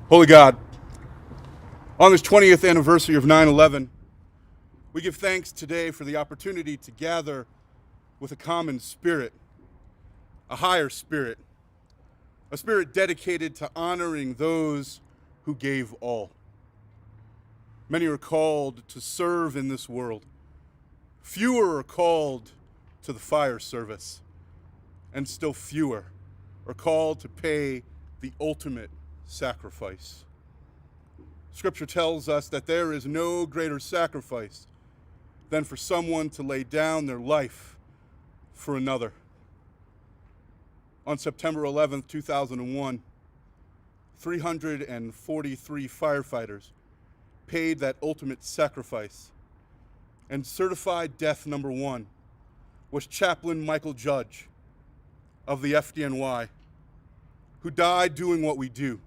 Holy God, on this 20th anniversary of 9/11, we give thanks today for the opportunity to gather with a common spirit, a higher spirit, a spirit dedicated to honoring those who gave all. Many are called to serve in this world. Fewer are called to the fire service, and still fewer are called to pay the ultimate sacrifice. Scripture tells us that there is no greater sacrifice than for someone to lay down their life for another. On September 11th, 2001, 343 firefighters paid that ultimate sacrifice, and certified death number one was Chaplain Michael Judge of the FDNY, who died doing what we do,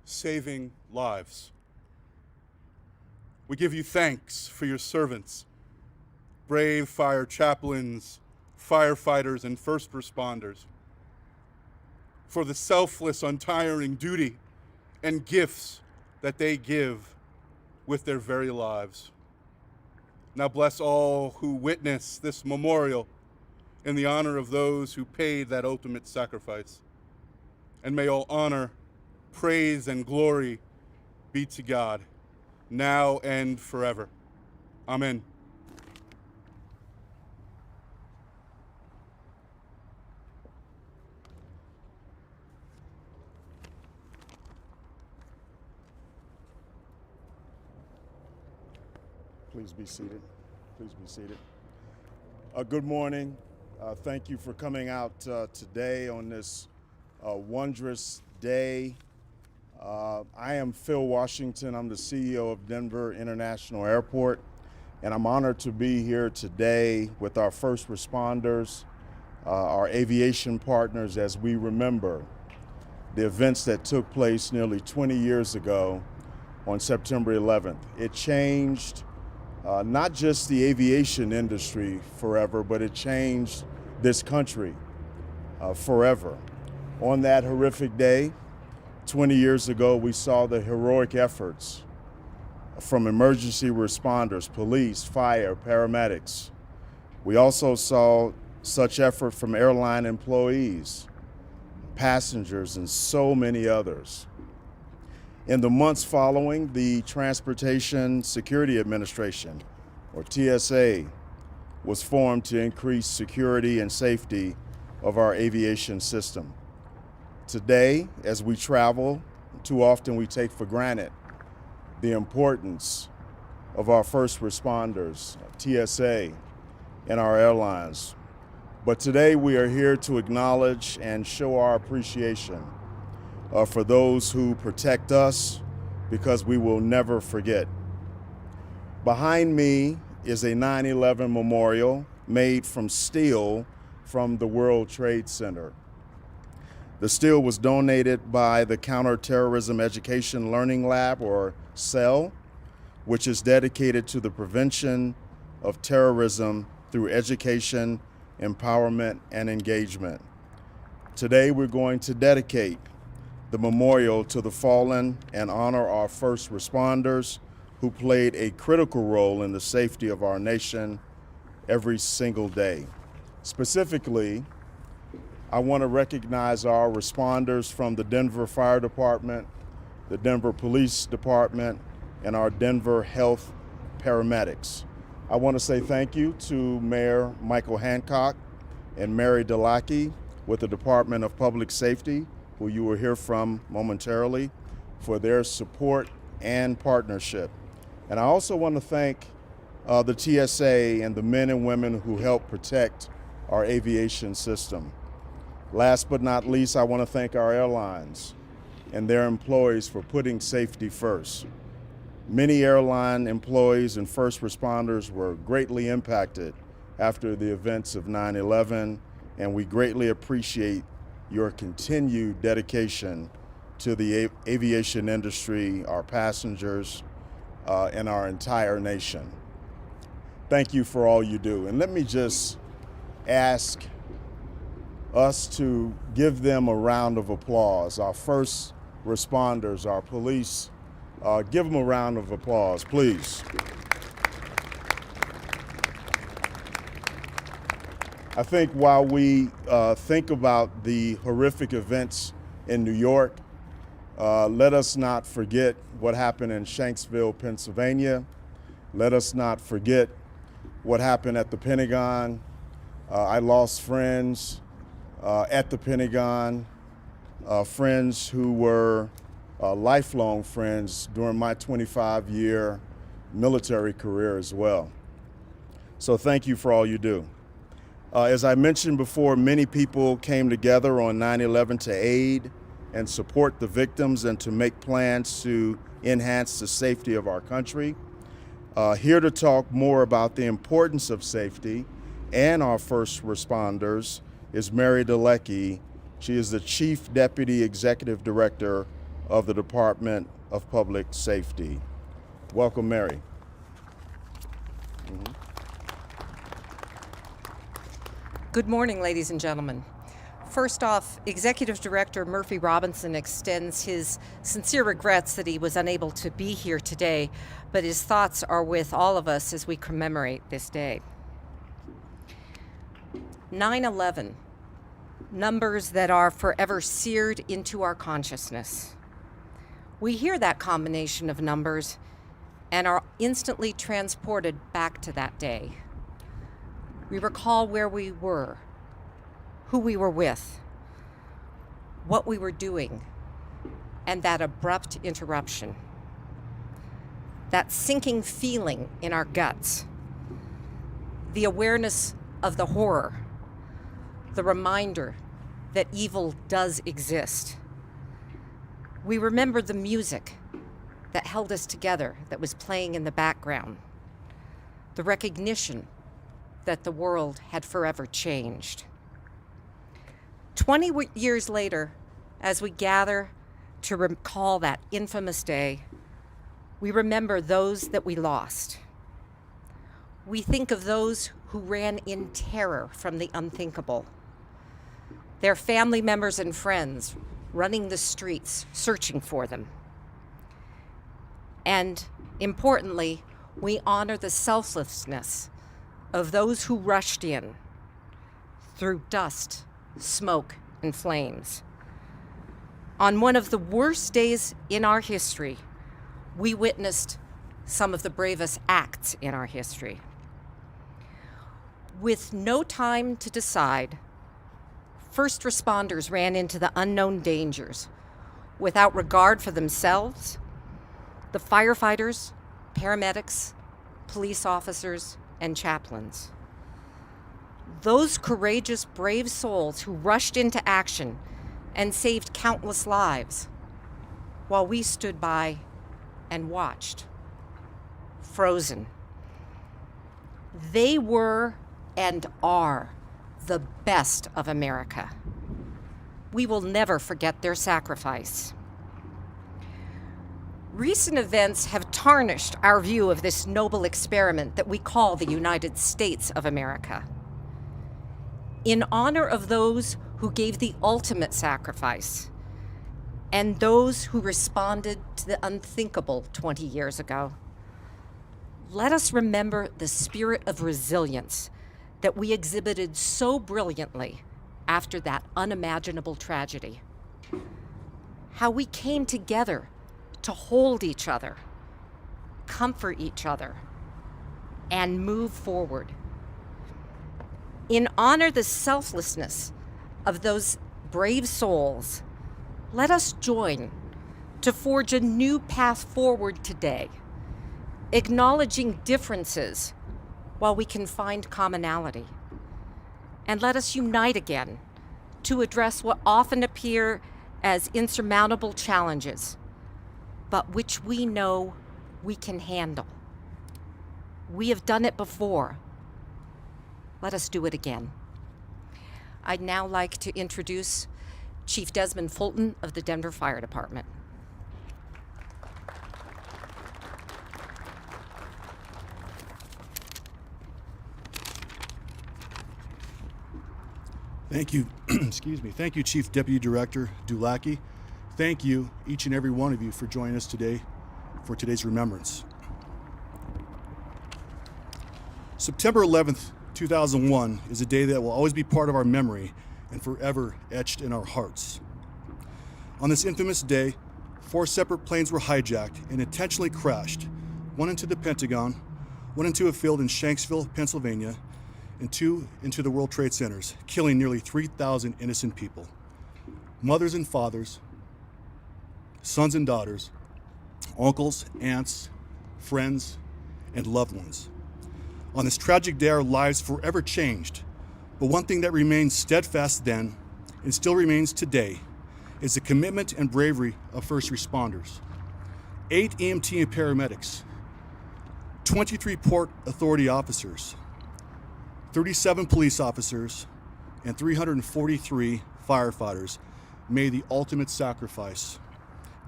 saving lives. We give you thanks for your servants, brave fire chaplains, firefighters, and first responders, for the selfless, untiring duty and gifts that they give with their very lives. Now bless all who witness this memorial in the honor of those who paid that ultimate sacrifice. And may all honor, praise, and glory be to God, now and forever. Amen. Please be seated. Please be seated. Good morning. Thank you for coming out today on this wondrous day. I am Phil Washington. I'm the CEO of Denver International Airport, and I'm honored to be here today with our first responders, our aviation partners, as we remember the events that took place nearly 20 years ago on September 11th. It changed not just the aviation industry forever, but it changed this country forever. On that horrific day, 20 years ago, we saw the heroic efforts from emergency responders, police, fire, paramedics. We also saw such effort from airline employees, passengers, and so many others. In the months following, the Transportation Security Administration, or TSA, was formed to increase security and safety of our aviation system. Today, as we travel, too often we take for granted the importance of our first responders, TSA, and our airlines. But today we are here to acknowledge and show our appreciation for those who protect us, because we will never forget. Behind me is a 9/11 memorial made from steel from the World Trade Center. The steel was donated by the Counterterrorism Education Learning Lab, or CEL, which is dedicated to the prevention of terrorism through education, empowerment, and engagement. Today we're going to dedicate the memorial to the fallen and honor our first responders who played a critical role in the safety of our nation every single day. Specifically, I want to recognize our responders from the Denver Fire Department, the Denver Police Department, and our Denver Health paramedics. I want to say thank you to Mayor Michael Hancock and Mary Delaki with the Department of Public Safety, who you will hear from momentarily, for their support and partnership. And I also want to thank the TSA and the men and women who help protect our aviation system. Last but not least, I want to thank our airlines and their employees for putting safety first. Many airline employees and first responders were greatly impacted after the events of 9/11, and we greatly appreciate your continued dedication to the aviation industry, our passengers, and our entire nation. Thank you for all you do. And let me just ask us to give them a round of applause. Our first responders, our police. Give them a round of applause, please. I think while we think about the horrific events in New York, let us not forget what happened in Shanksville, Pennsylvania. Let us not forget what happened at the Pentagon. I lost friends at the Pentagon, friends who were lifelong friends during my 25-year military career as well. So thank you for all you do. As I mentioned before, many people came together on 9/11 to aid and support the victims and to make plans to enhance the safety of our country. Here to talk more about the importance of safety and our first responders is Mary Dalecki. She is the Chief Deputy Executive Director of the Department of Public Safety. Welcome, Mary. Good morning, ladies and gentlemen. First off, Executive Director Murphy Robinson extends his sincere regrets that he was unable to be here today, but his thoughts are with all of us as we commemorate this day. 9/11, numbers that are forever seared into our consciousness. We hear that combination of numbers and are instantly transported back to that day. We recall where we were, who we were with, what we were doing, and that abrupt interruption. That sinking feeling in our guts, the awareness of the horror, the reminder that evil does exist. We remember the music that held us together, that was playing in the background, the recognition that the world had forever changed. 20 years later, as we gather to recall that infamous day, we remember those that we lost. We think of those who ran in terror from the unthinkable, their family members and friends running the streets, searching for them. And importantly, we honor the selflessness of those who rushed in through dust, smoke, and flames. On one of the worst days in our history, we witnessed some of the bravest acts in our history. With no time to decide, first responders ran into the unknown dangers without regard for themselves, the firefighters, paramedics, police officers, and chaplains. Those courageous, brave souls who rushed into action and saved countless lives while we stood by and watched, frozen. They were and are the best of America. We will never forget their sacrifice. Recent events have tarnished our view of this noble experiment that we call the United States of America. In honor of those who gave the ultimate sacrifice and those who responded to the unthinkable 20 years ago, let us remember the spirit of resilience that we exhibited so brilliantly after that unimaginable tragedy. How we came together to hold each other, comfort each other, and move forward. In honor the selflessness of those brave souls, let us join to forge a new path forward today, acknowledging differences while we can find commonality. And let us unite again to address what often appear as insurmountable challenges, but which we know we can handle. We have done it before. Let us do it again. I'd now like to introduce Chief Desmond Fulton of the Denver Fire Department. Thank you. Excuse me. Thank you, Chief Deputy Director Dalecki. Thank you, each and every one of you, for joining us today for today's remembrance. September 11th, 2001 is a day that will always be part of our memory and forever etched in our hearts. On this infamous day, 4 separate planes were hijacked and intentionally crashed, one into the Pentagon, one into a field in Shanksville, Pennsylvania, and 2 into the World Trade Centers, killing nearly 3,000 innocent people. Mothers and fathers, sons and daughters, uncles, aunts, friends, and loved ones. On this tragic day, our lives forever changed, but one thing that remained steadfast then and still remains today is the commitment and bravery of first responders. 8 EMT and paramedics, 23 Port Authority officers, 37 police officers, and 343 firefighters made the ultimate sacrifice,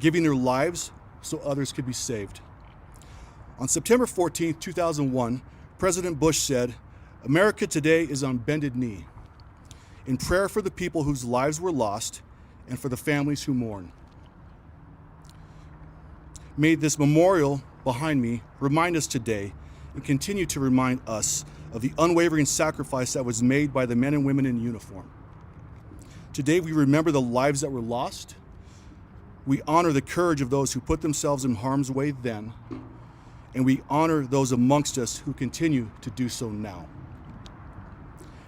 giving their lives so others could be saved. On September 14, 2001, President Bush said, "America today is on bended knee, in prayer for the people whose lives were lost and for the families who mourn." May this memorial behind me remind us today and continue to remind us of the unwavering sacrifice that was made by the men and women in uniform. Today we remember the lives that were lost. We honor the courage of those who put themselves in harm's way then, and we honor those amongst us who continue to do so now.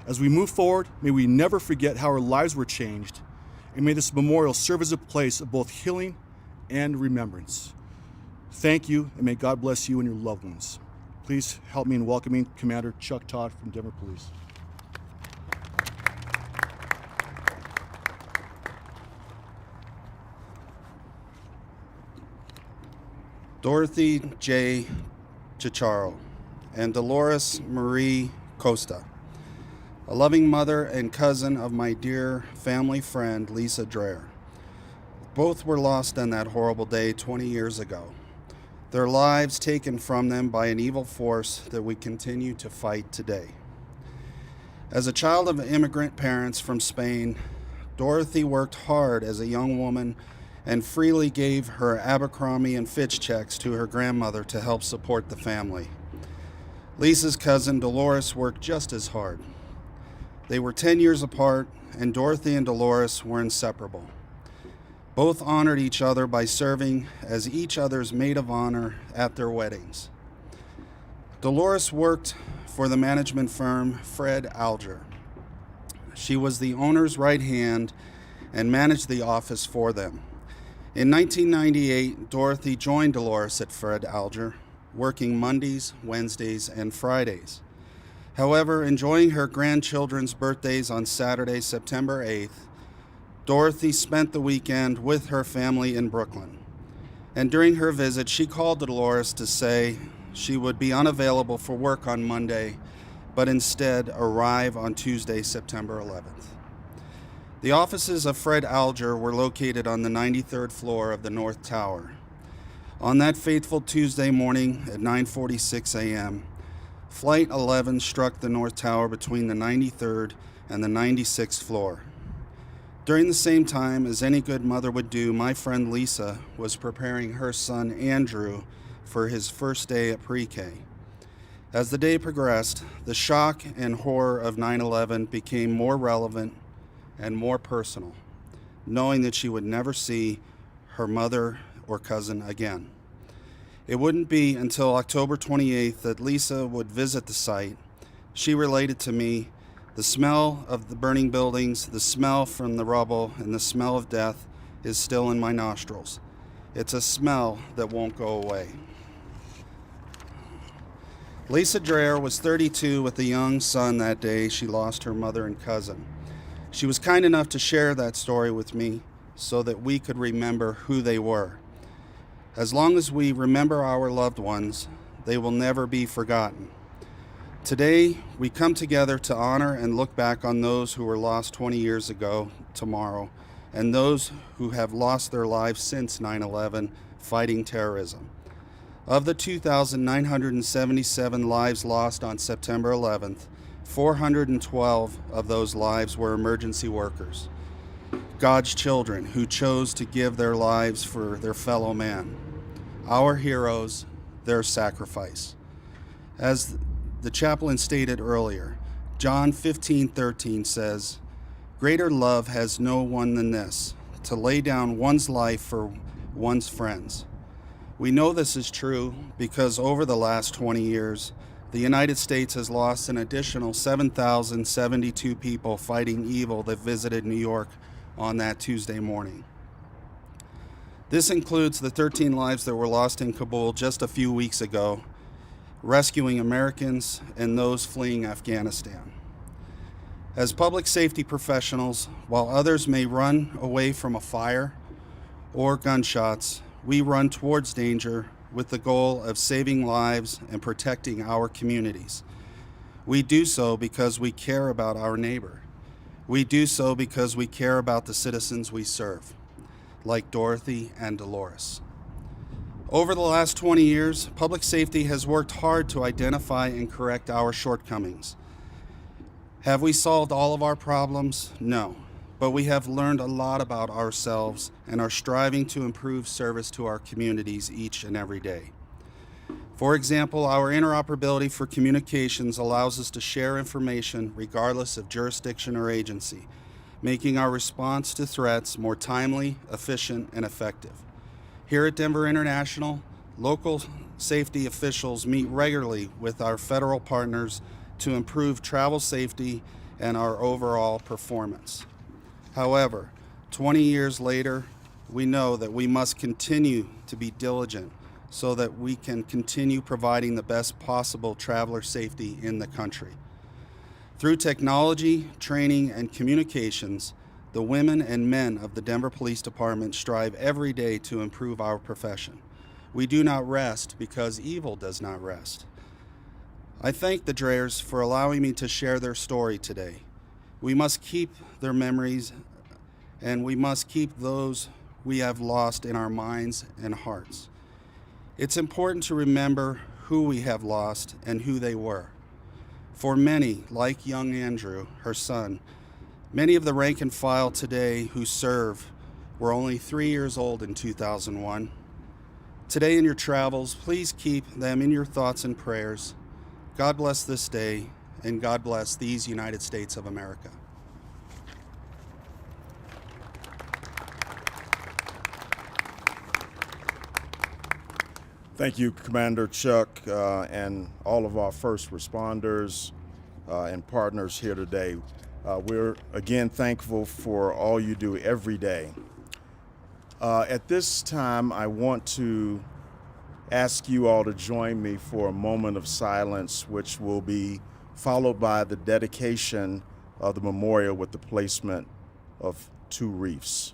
As we move forward, may we never forget how our lives were changed, and may this memorial serve as a place of both healing and remembrance. Thank you, and may God bless you and your loved ones. Please help me in welcoming Commander Chuck Todd from Denver Police. Dorothy J. Chicharo and Dolores Marie Costa, a loving mother and cousin of my dear family friend Lisa Dreher. Both were lost on that horrible day 20 years ago, their lives taken from them by an evil force that we continue to fight today. As a child of immigrant parents from Spain, Dorothy worked hard as a young woman and freely gave her Abercrombie and Fitch checks to her grandmother to help support the family. Lisa's cousin Dolores worked just as hard. They were 10 years apart, and Dorothy and Dolores were inseparable. Both honored each other by serving as each other's maid of honor at their weddings. Dolores worked for the management firm Fred Alger. She was the owner's right hand and managed the office for them. In 1998, Dorothy joined Dolores at Fred Alger, working Mondays, Wednesdays, and Fridays. However, enjoying her grandchildren's birthdays on Saturday, September 8th, Dorothy spent the weekend with her family in Brooklyn. And during her visit, she called Dolores to say she would be unavailable for work on Monday, but instead arrive on Tuesday, September 11th. The offices of Fred Alger were located on the 93rd floor of the North Tower. On that fateful Tuesday morning at 9:46 a.m., Flight 11 struck the North Tower between the 93rd and the 96th floor. During the same time, as any good mother would do, my friend Lisa was preparing her son Andrew for his first day at pre-K. As the day progressed, the shock and horror of 9/11 became more relevant and more personal, knowing that she would never see her mother or cousin again. It wouldn't be until October 28th that Lisa would visit the site. She related to me, the smell of the burning buildings, the smell from the rubble, and the smell of death is still in my nostrils. It's a smell that won't go away. Lisa Dreher was 32 with a young son that day she lost her mother and cousin. She was kind enough to share that story with me so that we could remember who they were. As long as we remember our loved ones, they will never be forgotten. Today, we come together to honor and look back on those who were lost 20 years ago tomorrow, and those who have lost their lives since 9/11 fighting terrorism. Of the 2,977 lives lost on September 11th, 412 of those lives were emergency workers. God's children who chose to give their lives for their fellow man. Our heroes, their sacrifice. As the chaplain stated earlier, John 15:13 says, "Greater love has no one than this, to lay down one's life for one's friends." We know this is true because over the last 20 years, the United States has lost an additional 7,072 people fighting evil that visited New York on that Tuesday morning. This includes the 13 lives that were lost in Kabul just a few weeks ago, rescuing Americans and those fleeing Afghanistan. As public safety professionals, while others may run away from a fire or gunshots, we run towards danger with the goal of saving lives and protecting our communities. We do so because we care about our neighbor. We do so because we care about the citizens we serve, like Dorothy and Dolores. Over the last 20 years, public safety has worked hard to identify and correct our shortcomings. Have we solved all of our problems? No. But we have learned a lot about ourselves and are striving to improve service to our communities each and every day. For example, our interoperability for communications allows us to share information regardless of jurisdiction or agency, making our response to threats more timely, efficient, and effective. Here at Denver International, local safety officials meet regularly with our federal partners to improve travel safety and our overall performance. However, 20 years later, we know that we must continue to be diligent so that we can continue providing the best possible traveler safety in the country. Through technology, training, and communications, the women and men of the Denver Police Department strive every day to improve our profession. We do not rest because evil does not rest. I thank the Dreyers for allowing me to share their story today. We must keep their memories, and we must keep those we have lost in our minds and hearts. It's important to remember who we have lost and who they were. For many, like young Andrew, her son, many of the rank and file today who serve were only 3 years old in 2001. Today in your travels, please keep them in your thoughts and prayers. God bless this day, and God bless these United States of America. Thank you, Commander Chuck, and all of our first responders and partners here today. We're again thankful for all you do every day. At this time, I want to ask you all to join me for a moment of silence, which will be followed by the dedication of the memorial with the placement of 2 wreaths.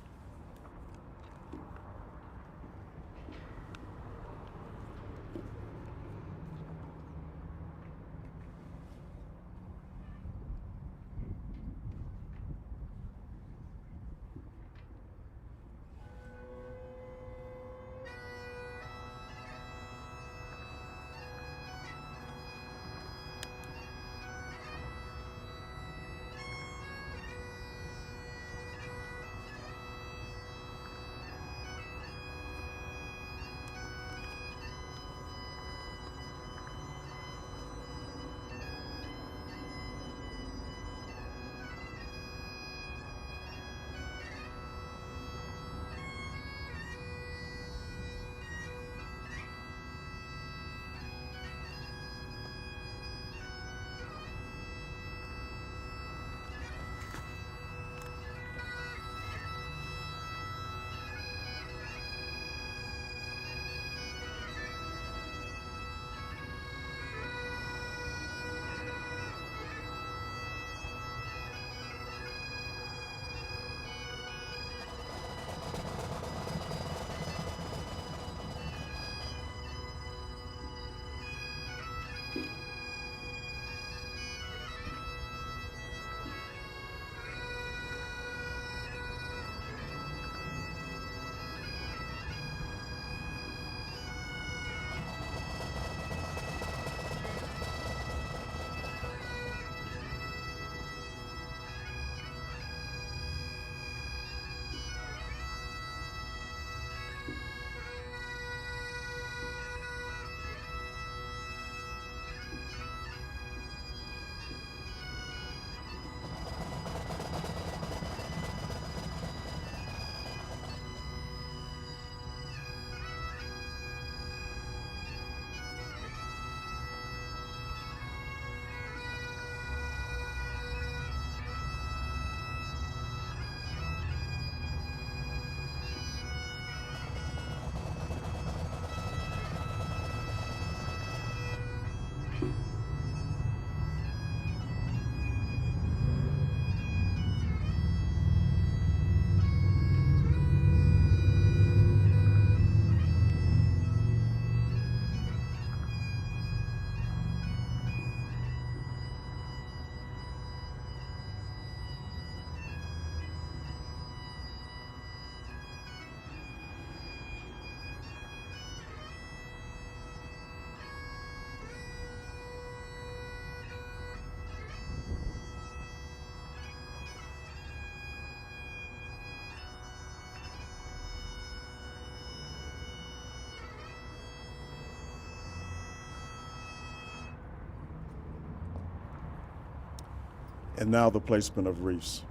And now the placement of wreaths.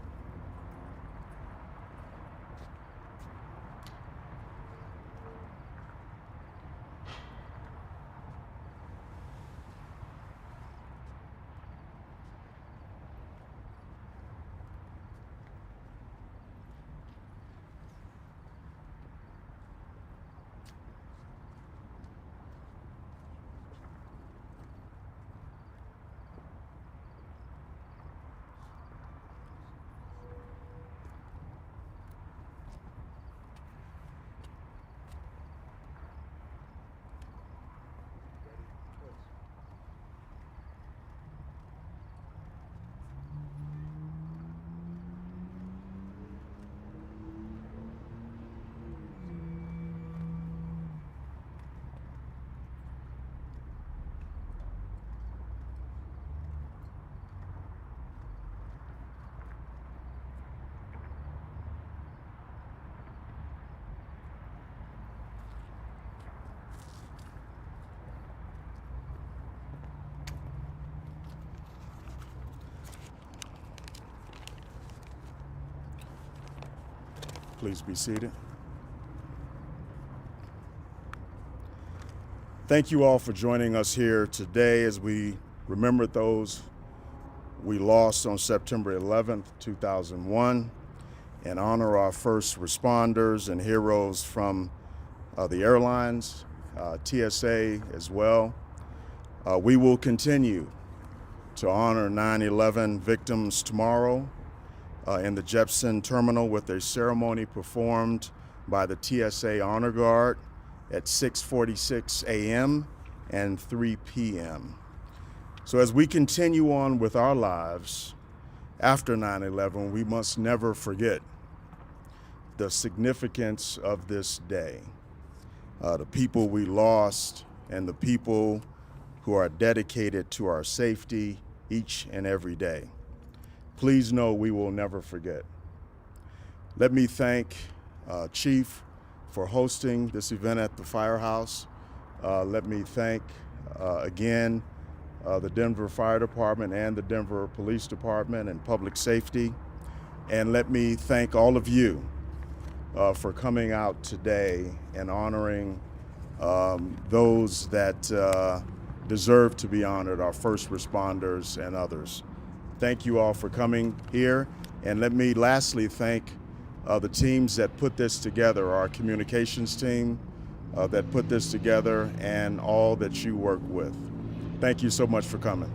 Please be seated. Thank you all for joining us here today as we remember those we lost on September 11th, 2001, and honor our first responders and heroes from the airlines, TSA as well. We will continue to honor 9/11 victims tomorrow in the Jepson Terminal with a ceremony performed by the TSA Honor Guard at 6:46 a.m. and 3 p.m. So as we continue on with our lives after 9/11, we must never forget the significance of this day, the people we lost and the people who are dedicated to our safety each and every day. Please know we will never forget. Let me thank Chief for hosting this event at the firehouse. Let me thank again the Denver Fire Department and the Denver Police Department and Public Safety. And let me thank all of you for coming out today and honoring those that deserve to be honored, our first responders and others. Thank you all for coming here. And let me lastly thank the teams that put this together, our communications team that put this together, and all that you work with. Thank you so much for coming.